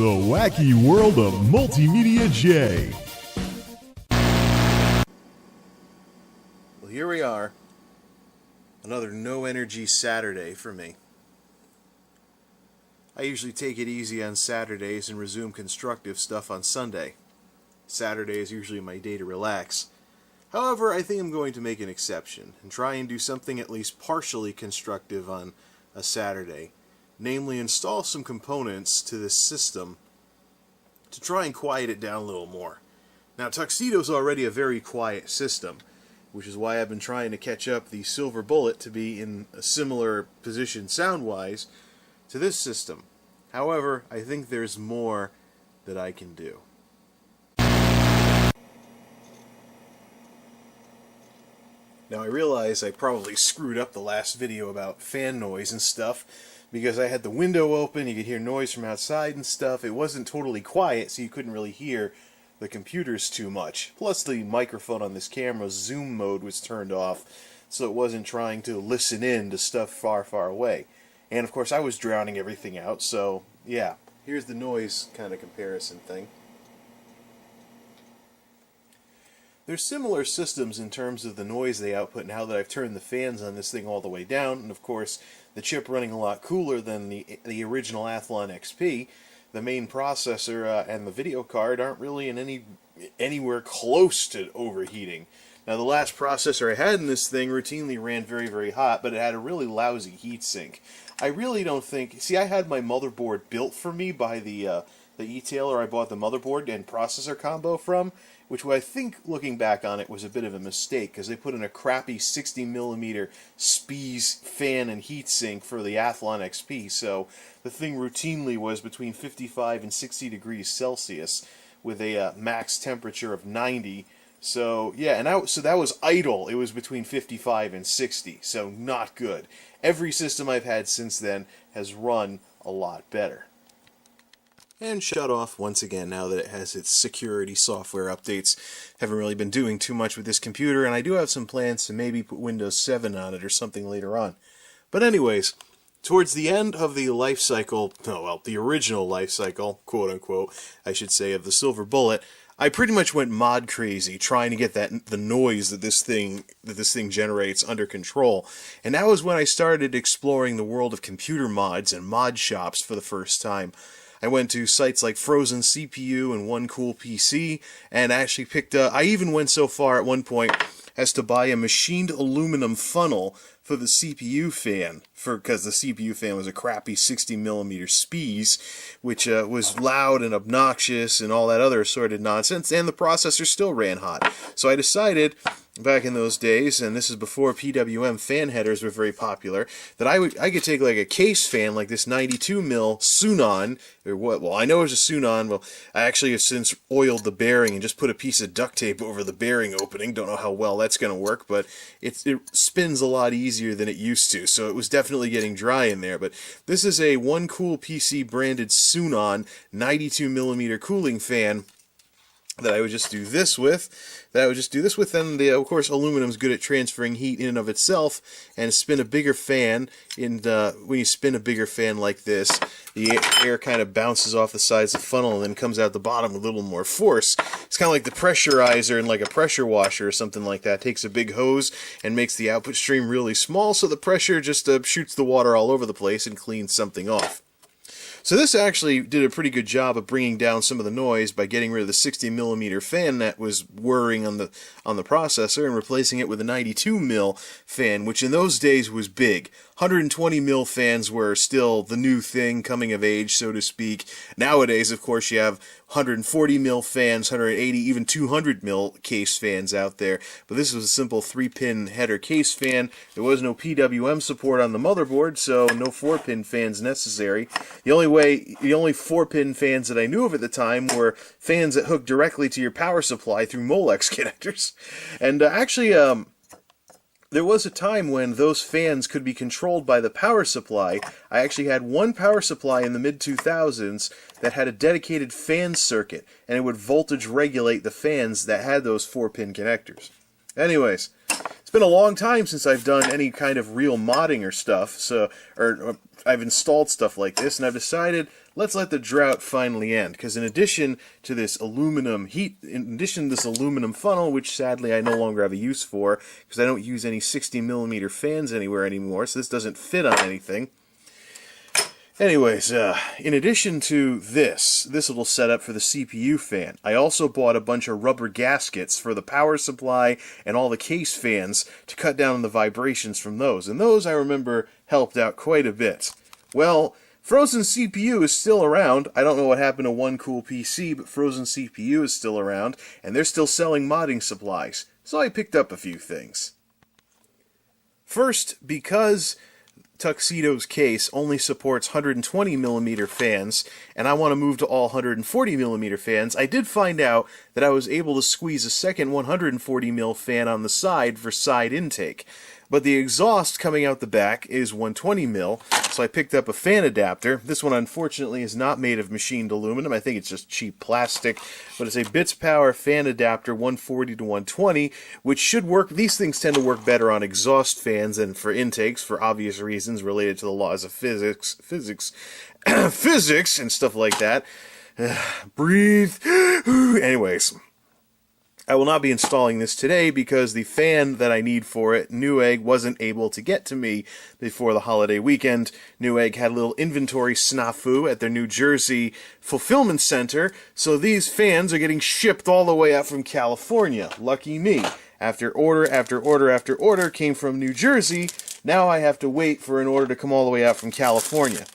The wacky world of MultimediaJay. Well, here we are. Another no-energy Saturday for me. I usually take it easy on Saturdays and resume constructive stuff on Sunday. Saturday is usually my day to relax. However, I think I'm going to make an exception and try and do something at least partially constructive on a Saturday. Namely, install some components to this system to try and quiet it down a little more. Now, Tuxedo's already a very quiet system, which is why I've been trying to catch up the Silver Bullet to be in a similar position sound-wise to this system. However, I think there's more that I can do. Now, I realize I probably screwed up the last video about fan noise and stuff, because I had the window open, you could hear noise from outside and stuff. It wasn't totally quiet, so you couldn't really hear the computers too much. Plus, the microphone on this camera's zoom mode was turned off, so it wasn't trying to listen in to stuff far, far away. And, of course, I was drowning everything out, so, yeah. Here's the noise kind of comparison thing. There's similar systems in terms of the noise they output now that I've turned the fans on this thing all the way down, and of course the chip running a lot cooler than the original Athlon XP. The main processor and the video card aren't really in anywhere close to overheating. Now, the last processor I had in this thing routinely ran very, very hot, but it had a really lousy heatsink. I really don't think... See, I had my motherboard built for me by the e-tailer I bought the motherboard and processor combo from, which I think, looking back on it, was a bit of a mistake, because they put in a crappy 60mm Spies fan and heatsink for the Athlon XP, so the thing routinely was between 55 and 60 degrees Celsius, with a max temperature of 90. So, yeah, and so that was idle. It was between 55 and 60, so not good. Every system I've had since then has run a lot better. And shut off once again now that it has its security software updates. Haven't really been doing too much with this computer, and I do have some plans to maybe put Windows 7 on it or something later on. But anyways, towards the end of the life cycle, the original life cycle, quote-unquote, I should say, of the Silver Bullet, I pretty much went mod crazy trying to get the noise that this thing generates under control. And that was when I started exploring the world of computer mods and mod shops for the first time. I went to sites like FrozenCPU and One Cool PC, and actually picked up... I even went so far at one point as to buy a machined aluminum funnel for the CPU fan, because the CPU fan was a crappy 60mm Spies, which was loud and obnoxious and all that other assorted nonsense, and the processor still ran hot. So I decided, back in those days, and this is before PWM fan headers were very popular, that I could take like a case fan like this 92mm Sunon, or what? Well, I know it was a Sunon. Well, I actually have since oiled the bearing and just put a piece of duct tape over the bearing opening. Don't know how well that's going to work, but it spins a lot easier than it used to, so it was definitely getting dry in there. But this is a One Cool PC branded Sunon 92mm cooling fan that I would just do this with. And of course, aluminum's good at transferring heat in and of itself, and spin a bigger fan. When you spin a bigger fan like this, the air kind of bounces off the sides of the funnel and then comes out the bottom with a little more force. It's kind of like the pressurizer in like a pressure washer or something like that. It takes a big hose and makes the output stream really small, so the pressure just shoots the water all over the place and cleans something off. So this actually did a pretty good job of bringing down some of the noise by getting rid of the 60mm fan that was whirring on the processor and replacing it with a 92mm fan, which in those days was big. 120mm fans were still the new thing, coming of age, so to speak. Nowadays, of course, you have 140mm fans, 180, even 200mm case fans out there. But this was a simple 3-pin header case fan. There was no PWM support on the motherboard, so no 4-pin fans necessary. The only 4-pin fans that I knew of at the time were fans that hooked directly to your power supply through Molex connectors. And actually, there was a time when those fans could be controlled by the power supply. I actually had one power supply in the mid-2000s that had a dedicated fan circuit, and it would voltage regulate the fans that had those 4-pin connectors. Anyways, It's been a long time since I've done any kind of real modding or stuff, or I've installed stuff like this, and I've decided let's let the drought finally end. Because in addition to this aluminum funnel, which sadly I no longer have a use for, because I don't use any 60mm fans anywhere anymore, so this doesn't fit on anything. Anyways, in addition to this little setup for the CPU fan, I also bought a bunch of rubber gaskets for the power supply and all the case fans to cut down on the vibrations from those. And those, I remember, helped out quite a bit. Well, FrozenCPU is still around. I don't know what happened to One Cool PC, but FrozenCPU is still around, and they're still selling modding supplies. So I picked up a few things. First, because Tuxedo's case only supports 120mm fans, and I want to move to all 140mm fans, I did find out that I was able to squeeze a second 140mm fan on the side for side intake. But the exhaust coming out the back is 120mm, so I picked up a fan adapter. This one, unfortunately, is not made of machined aluminum. I think it's just cheap plastic. But it's a Bits Power fan adapter 140 to 120, which should work. These things tend to work better on exhaust fans than for intakes, for obvious reasons related to the laws of physics, physics, and stuff like that. Breathe. Anyways. I will not be installing this today because the fan that I need for it, Newegg, wasn't able to get to me before the holiday weekend. Newegg had a little inventory snafu at their New Jersey fulfillment center, so these fans are getting shipped all the way out from California. Lucky me. After order after order after order came from New Jersey, now I have to wait for an order to come all the way out from California.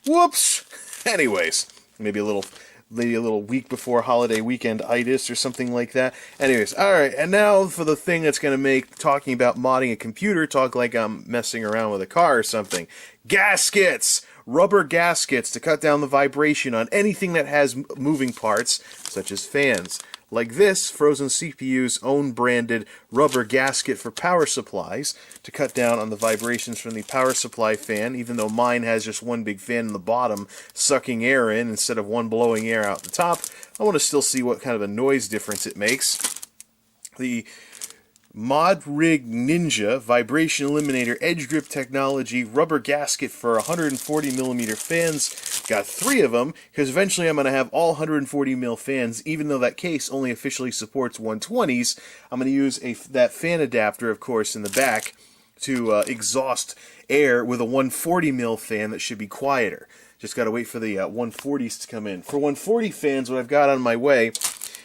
Whoops! Anyways, maybe a little week before holiday weekend itis or something like that. Anyways, alright, and now for the thing that's going to make talking about modding a computer talk like I'm messing around with a car or something. Gaskets! Rubber gaskets to cut down the vibration on anything that has moving parts, such as fans. Like this, FrozenCPU's own branded rubber gasket for power supplies to cut down on the vibrations from the power supply fan, even though mine has just one big fan in the bottom sucking air in instead of one blowing air out the top. I want to still see what kind of a noise difference it makes. The ModRig Ninja Vibration Eliminator Edge Grip Technology rubber gasket for 140mm fans. Got 3 of them, because eventually I'm going to have all 140mm fans, even though that case only officially supports 120s. I'm going to use that fan adapter, of course, in the back to exhaust air with a 140mm fan that should be quieter. Just got to wait for the 140s to come in. For 140 fans, what I've got on my way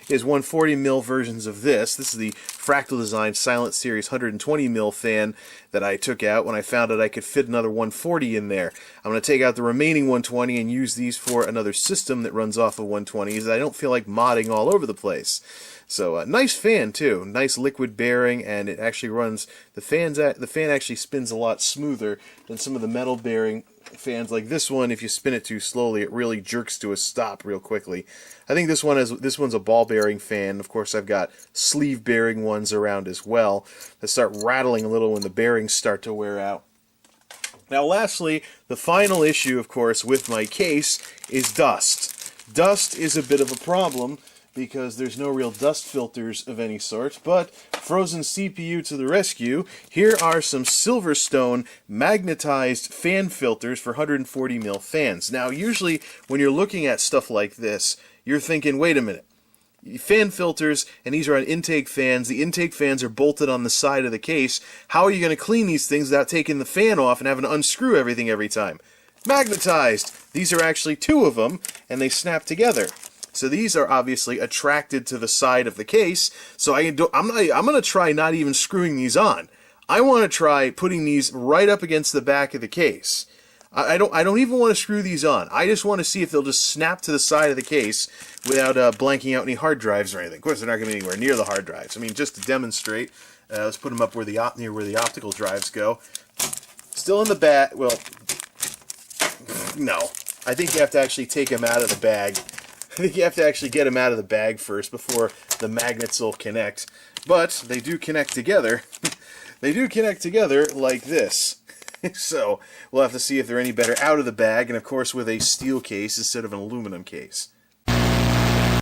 is 140mm versions of this. This is the Fractal Design Silent Series 120mm fan that I took out when I found out I could fit another 140 in there. I'm going to take out the remaining 120 and use these for another system that runs off of 120s. I don't feel like modding all over the place. So, nice fan too. Nice liquid bearing, and it actually runs. The fan actually spins a lot smoother than some of the metal bearing fans like this one. If you spin it too slowly, it really jerks to a stop real quickly. I think this one's a ball bearing fan. Of course, I've got sleeve bearing ones around as well that start rattling a little when the bearings start to wear out. Now, lastly, the final issue, of course, with my case is dust. Dust is a bit of a problem because there's no real dust filters of any sort, but FrozenCPU to the rescue. Here are some Silverstone magnetized fan filters for 140mm fans. Now, usually when you're looking at stuff like this, you're thinking, wait a minute, fan filters, and these are on intake fans. The intake fans are bolted on the side of the case. How are you going to clean these things without taking the fan off and having to unscrew everything every time? Magnetized! These are actually 2 of them, and they snap together. So these are obviously attracted to the side of the case. So I'm going to try not even screwing these on. I want to try putting these right up against the back of the case. I don't even want to screw these on. I just want to see if they'll just snap to the side of the case without blanking out any hard drives or anything. Of course, they're not going to be anywhere near the hard drives. I mean, just to demonstrate, let's put them up where near where the optical drives go. Still in the bag. Well, no. I think you have to actually take them out of the bag. I think you have to actually get them out of the bag first before the magnets will connect. But they do connect together. They do connect together like this. So we'll have to see if they're any better out of the bag, and of course with a steel case instead of an aluminum case.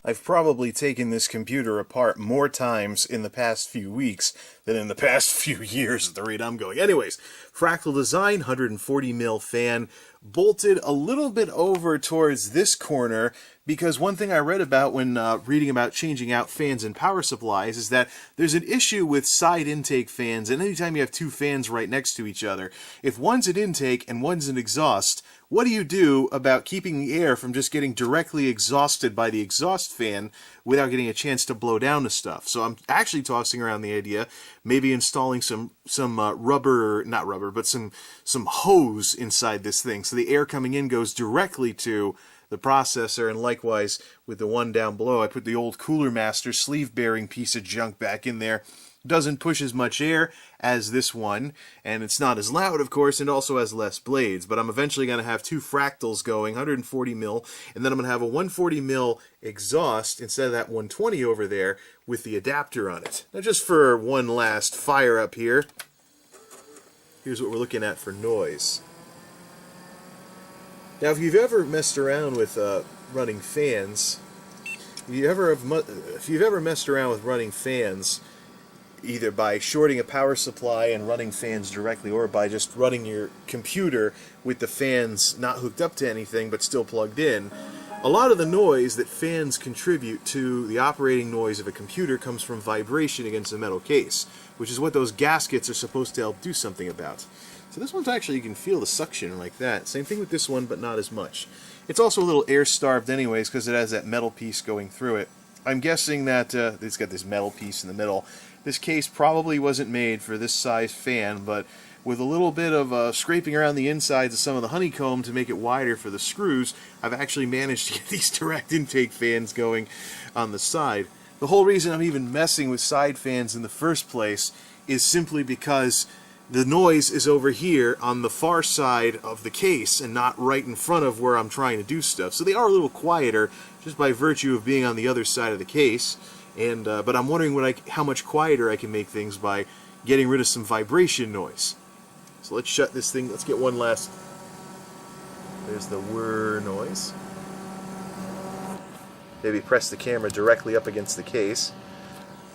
I've probably taken this computer apart more times in the past few weeks than in the past few years at the rate I'm going. Anyways, fractal design, 140 mil fan, bolted a little bit over towards this corner, because one thing I read about when reading about changing out fans and power supplies is that there's an issue with side intake fans, and anytime you have two fans right next to each other, if one's an intake and one's an exhaust, what do you do about keeping the air from just getting directly exhausted by the exhaust fan without getting a chance to blow down the stuff? So I'm actually tossing around the idea, maybe installing some rubber, not rubber, but some hose inside this thing, so the air coming in goes directly to the processor. And likewise with the one down below, I put the old Cooler Master sleeve bearing piece of junk back in there. Doesn't push as much air as this one, and it's not as loud, of course, and also has less blades. But I'm eventually going to have two fractals going, 140 mil, and then I'm going to have a 140 mil exhaust instead of that 120 over there with the adapter on it. Now, just for one last fire up here, here's what we're looking at for noise. Now, if you've ever messed around with running fans, if you've ever messed around with running fans, either by shorting a power supply and running fans directly, or by just running your computer with the fans not hooked up to anything but still plugged in, a lot of the noise that fans contribute to the operating noise of a computer comes from vibration against the metal case, which is what those gaskets are supposed to help do something about. So this one's actually, you can feel the suction like that. Same thing with this one, but not as much. It's also a little air-starved anyways, because it has that metal piece going through it. I'm guessing that it's got this metal piece in the middle. This case probably wasn't made for this size fan, but with a little bit of scraping around the insides of some of the honeycomb to make it wider for the screws, I've actually managed to get these direct intake fans going on the side. The whole reason I'm even messing with side fans in the first place is simply because the noise is over here on the far side of the case and not right in front of where I'm trying to do stuff. So they are a little quieter just by virtue of being on the other side of the case. And but I'm wondering how much quieter I can make things by getting rid of some vibration noise. So let's shut this thing. Let's get one last. There's the whir noise. Maybe press the camera directly up against the case.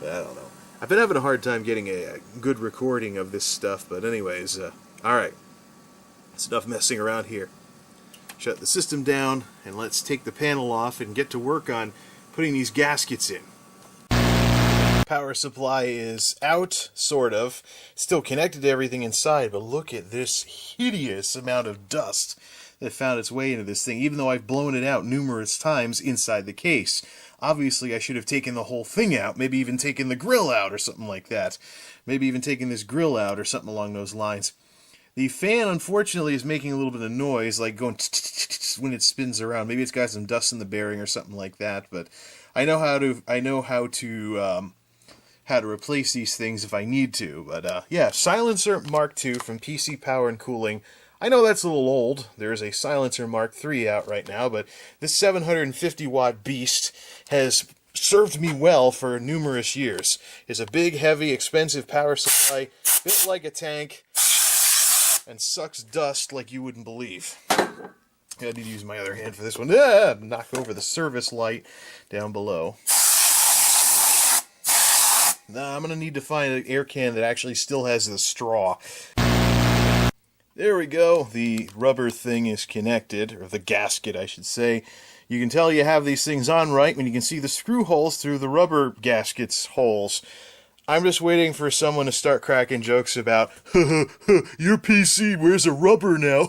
I don't know. I've been having a hard time getting a good recording of this stuff, but anyways, alright. It's enough messing around here. Shut the system down, and let's take the panel off and get to work on putting these gaskets in. Power supply is out, sort of. Still connected to everything inside, but look at this hideous amount of dust that found its way into this thing, even though I've blown it out numerous times inside the case. Obviously, I should have taken the whole thing out, maybe even taken the grill out or something like that. Maybe even taken this grill out or something along those lines. The fan, unfortunately, is making a little bit of noise, like going when it spins around. Maybe it's got some dust in the bearing or something like that, but I know how to replace these things if I need to. But yeah, Silencer Mark II from PC Power and Cooling. I know that's a little old. There's a Silencer Mark III out right now, but this 750 watt beast has served me well for numerous years. It's a big, heavy, expensive power supply, built like a tank, and sucks dust like you wouldn't believe. I need to use my other hand for this one. Knock over the service light down below. Now I'm going to need to find an air can that actually still has the straw. There we go. The rubber thing is connected, or the gasket, I should say. You can tell you have these things on right when you can see the screw holes through the rubber gasket's holes. I'm just waiting for someone to start cracking jokes about, your PC wears a rubber now.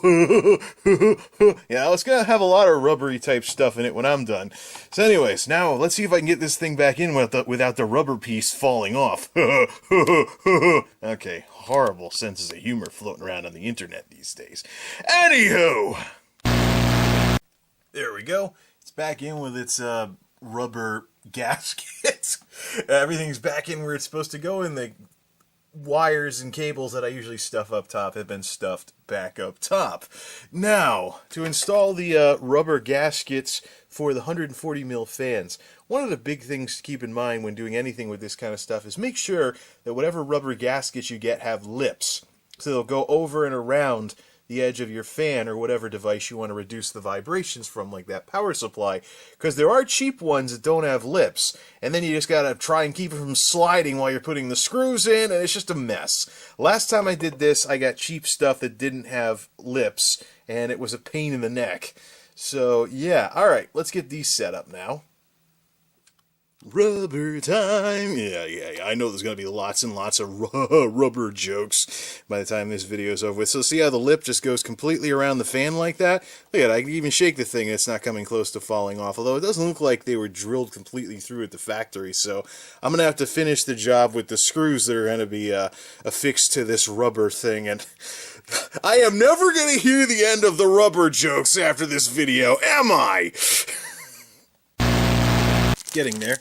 Yeah, it's going to have a lot of rubbery type stuff in it when I'm done. So anyways, now let's see if I can get this thing back in without the rubber piece falling off. Okay, horrible senses of humor floating around on the internet these days. Anywho, there we go. It's back in with its rubber gaskets. Everything's back in where it's supposed to go, and the wires and cables that I usually stuff up top have been stuffed back up top. Now, to install the rubber gaskets for the 140 mil fans, one of the big things to keep in mind when doing anything with this kind of stuff is make sure that whatever rubber gaskets you get have lips, so they'll go over and around the edge of your fan or whatever device you want to reduce the vibrations from, like that power supply, because there are cheap ones that don't have lips, and then you just gotta try and keep it from sliding while you're putting the screws in, and it's just a mess. Last time I did this, I got cheap stuff that didn't have lips, and it was a pain in the neck. So yeah, alright, let's get these set up now. Rubber time! Yeah, I know there's going to be lots and lots of rubber jokes by the time this video is over with. So see how the lip just goes completely around the fan like that? Look at it, I can even shake the thing and it's not coming close to falling off. Although it doesn't look like they were drilled completely through at the factory. So I'm going to have to finish the job with the screws that are going to be affixed to this rubber thing. And I am never going to hear the end of the rubber jokes after this video, am I? Getting there.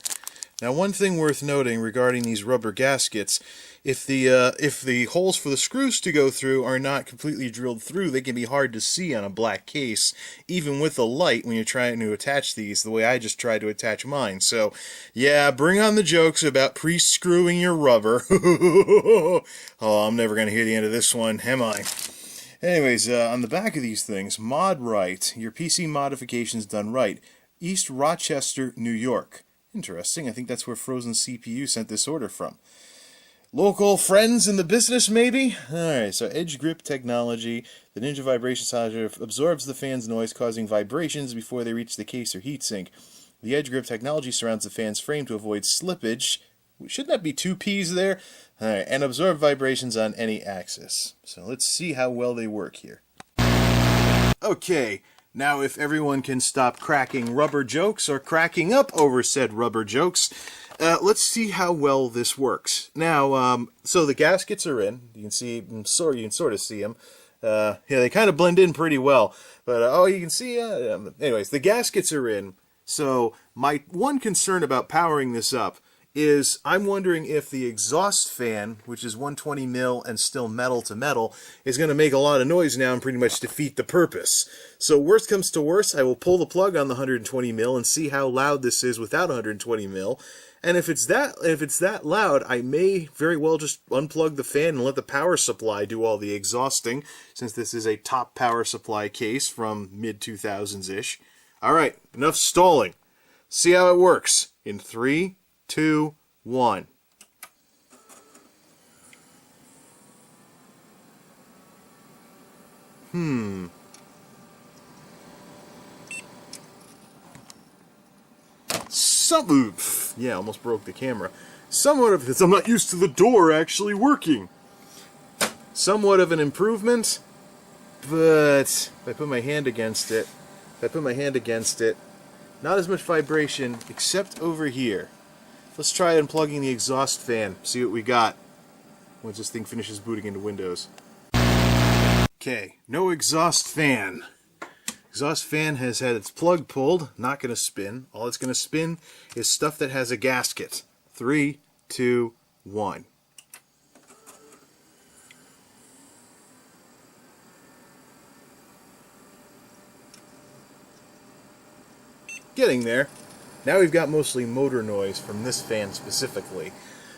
Now, one thing worth noting regarding these rubber gaskets, if the holes for the screws to go through are not completely drilled through, they can be hard to see on a black case, even with a light when you're trying to attach these, the way I just tried to attach mine. So, yeah, bring on the jokes about pre-screwing your rubber. Oh, I'm never going to hear the end of this one, am I? Anyways, on the back of these things, Mod Right, your PC modifications done right, East Rochester, New York. Interesting. I think that's where FrozenCPU sent this order from. Local friends in the business, maybe? Alright, so edge grip technology. The Ninja vibration silencer absorbs the fan's noise, causing vibrations before they reach the case or heatsink. The edge grip technology surrounds the fan's frame to avoid slippage. Shouldn't that be two P's there? Alright, and absorb vibrations on any axis. So let's see how well they work here. Okay. Now, if everyone can stop cracking rubber jokes or cracking up over said rubber jokes, let's see how well this works. Now, so the gaskets are in. You can see them, you can sort of see them. Yeah, they kind of blend in pretty well. But, oh, you can see, anyways, the gaskets are in. So, my one concern about powering this up is I'm wondering if the exhaust fan, which is 120 mil and still metal to metal, is going to make a lot of noise now and pretty much defeat the purpose. So worst comes to worst, I will pull the plug on the 120 mil and see how loud this is without 120 mil. And if it's that loud, I may very well just unplug the fan and let the power supply do all the exhausting, since this is a top power supply case from mid-2000s-ish. Alright, enough stalling. See how it works in 3, 2, 1. Yeah, almost broke the camera. Somewhat of this, I'm not used to the door actually working. Somewhat of an improvement, but if I put my hand against it, not as much vibration, except over here. Let's try unplugging the exhaust fan, see what we got once this thing finishes booting into Windows. Okay, no exhaust fan. Exhaust fan has had its plug pulled, not going to spin. All it's going to spin is stuff that has a gasket. 3, 2, 1. Getting there. Now we've got mostly motor noise from this fan specifically.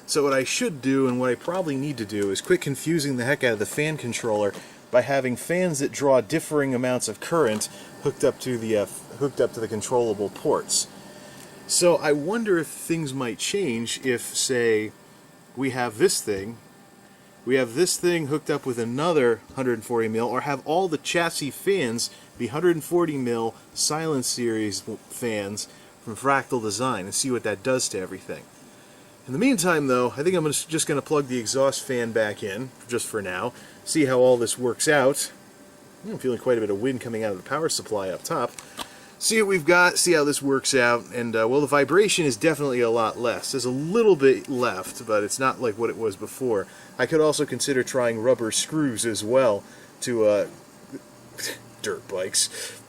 So what I should do, and what I probably need to do, is quit confusing the heck out of the fan controller by having fans that draw differing amounts of current hooked up to the controllable ports. So I wonder if things might change if, say, we have this thing hooked up with another 140 mil, or have all the chassis fans be 140 mil Silent Series fans from Fractal Design, and see what that does to everything. In the meantime, though, I think I'm just going to plug the exhaust fan back in, just for now, see how all this works out. I'm feeling quite a bit of wind coming out of the power supply up top. See what we've got, see how this works out, and, well, the vibration is definitely a lot less. There's a little bit left, but it's not like what it was before. I could also consider trying rubber screws as well to, dirt bikes.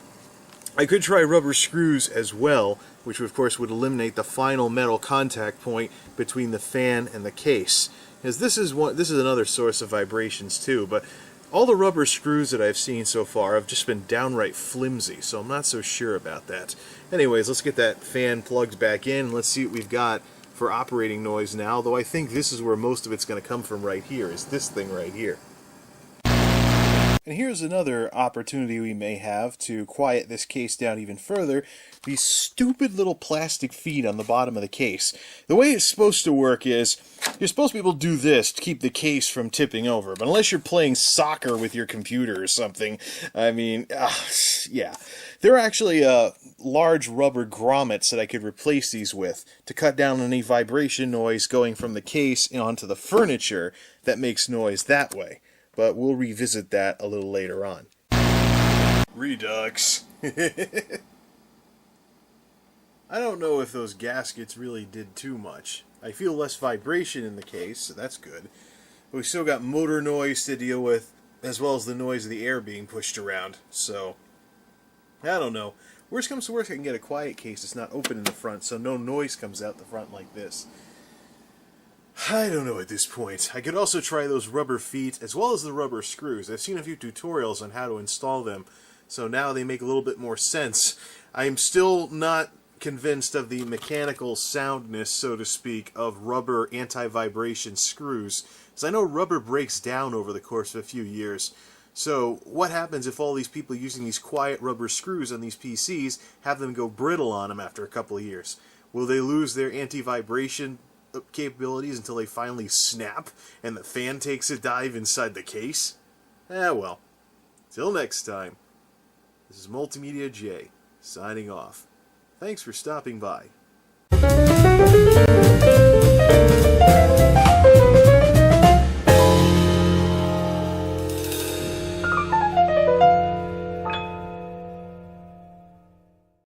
I could try rubber screws as well, which of course would eliminate the final metal contact point between the fan and the case. Because this is another source of vibrations too, but all the rubber screws that I've seen so far have just been downright flimsy, so I'm not so sure about that. Anyways, let's get that fan plugged back in. Let's see what we've got for operating noise now, though I think this is where most of it's going to come from right here, is this thing right here. And here's another opportunity we may have to quiet this case down even further. These stupid little plastic feet on the bottom of the case. The way it's supposed to work is, you're supposed to be able to do this to keep the case from tipping over. But unless you're playing soccer with your computer or something, I mean, yeah. There are actually large rubber grommets that I could replace these with to cut down on any vibration noise going from the case onto the furniture that makes noise that way. But we'll revisit that a little later on. Redux. I don't know if those gaskets really did too much. I feel less vibration in the case, so that's good. But we still got motor noise to deal with, as well as the noise of the air being pushed around. So, I don't know. Worst comes to worst, I can get a quiet case that's not open in the front, so no noise comes out the front like this. I don't know at this point. I could also try those rubber feet as well as the rubber screws. I've seen a few tutorials on how to install them, so now they make a little bit more sense. I'm still not convinced of the mechanical soundness, so to speak, of rubber anti-vibration screws, because I know rubber breaks down over the course of a few years. So what happens if all these people using these quiet rubber screws on these PCs have them go brittle on them after a couple of years? Will they lose their anti-vibration capabilities until they finally snap and the fan takes a dive inside the case? Well. Till next time, this is MultimediaJay signing off. Thanks for stopping by.